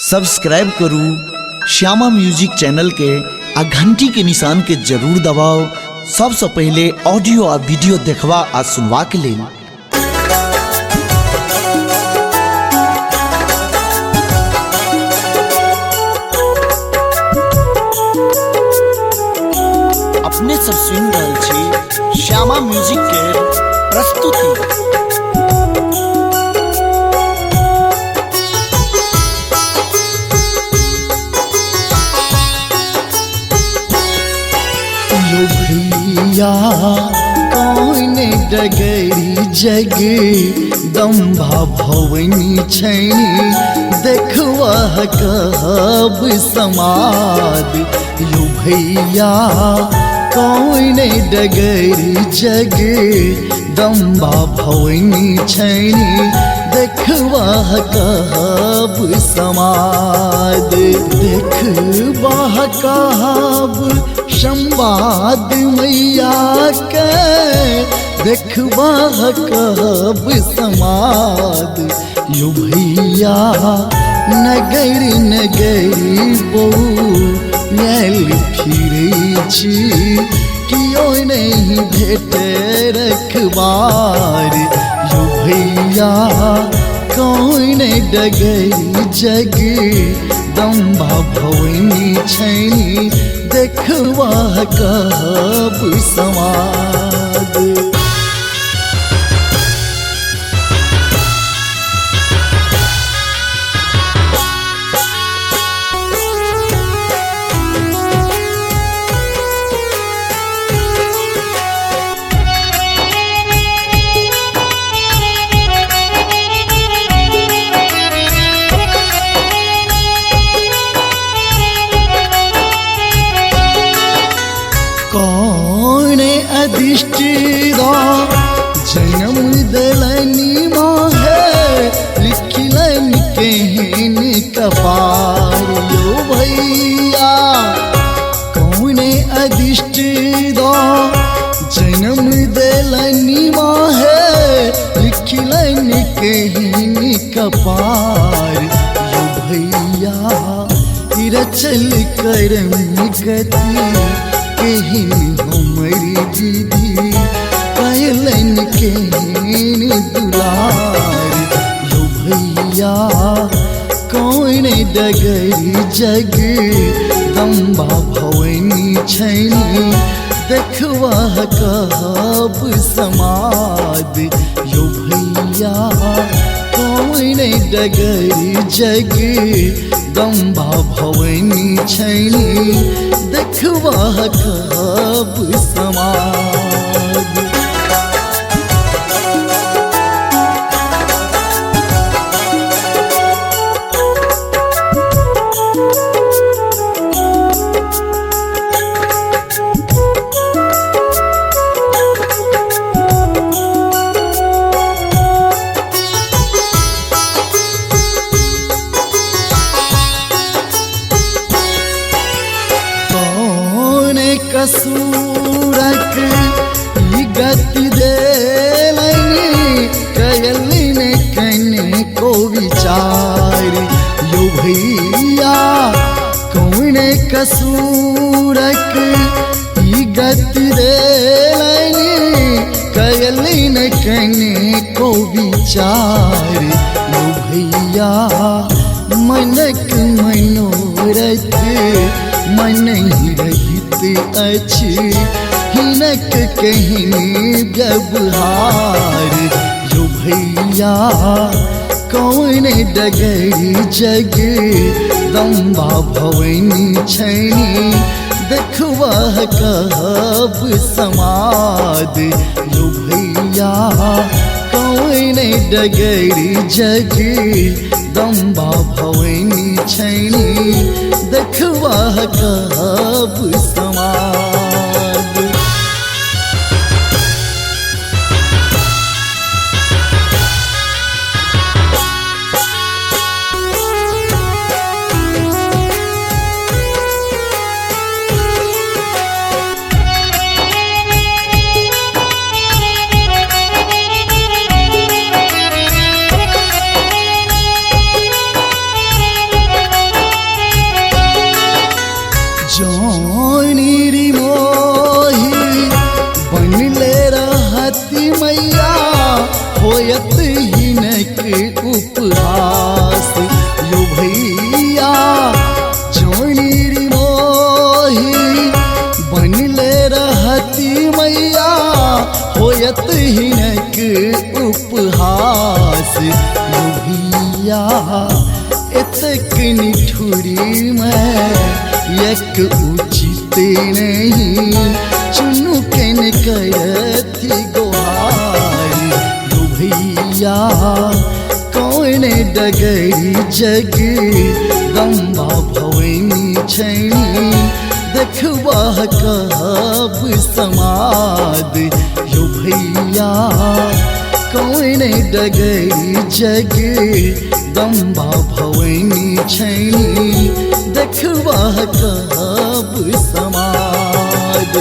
Subscribe करू Shyama music channel के आ घंटी के निशान के जरूर दबाओ सबसे पहले ऑडियो आ वीडियो देखवा आ सुनवा के लिए। अपने सब सुन रहल छी श्यामा म्यूजिक के प्रस्तुति। भैया कौन डगरी जग दम्भा भवनी छैनी देखवा कहब समाद। यो भैया कौन डगरी जग दम्भा भवनी छैनी देखवा कहब समाद। देखवा कहब संवाद मैया के देखवा कहब समाद। यो भैया नगरी नगरी बोल फिरे छी कियो नहीं भेटे रखबार। यो भैया कौन डगरी जग दम्भा भवनी छैनी देखवा कहब समाद। कौन अधिष्ठिरा जन्म दलनी माहे लिखलन केहन कपार। यो भैया कौन अधिष्ठिरा जन्म दलनी माहे लिखलन केहन कपार। यो भैया रचल करम गति केहन हमरी दीदी कहलन केहन दुलार। यो भैया कौन डगरी जग दम्भा भवनी छैनी देखवा कहब समाद। यो भैया कौन डगरी जग दम्भा भवनी छैनी देखवा कहब समाद। कसूरक गति देलनी कयलिन कने को विचार। यो भैया कौन कसूरक गति देलनी कयलिन कने को विचार। यो भैया मनक मनोरथ मन ही रहित अछि हिनक कहनी व्यवहार। यो भैया कौन डगरी जग दम्भा भवनी छैनी देखवा कहब समाद। यो भैया कौन डगरी जग दम्भा भवनी छैनी देखवा कहब समाद। जोनी री मोही बनले रहती मैया होयत हिनक उपहास यो भैया जोनी री मोही बनले रहती मैया होयत हिनक उपहास यो भैया एतक निठुरी में एक उचित नहीं चुनु केन करती गोहार यो भैया कौन डगरी जग दम्बा भवनी छैनी देखबा कहब समाद यो भैया कौन डगरी जग दम्बा भवनी छैनी देखबा कहब समाद।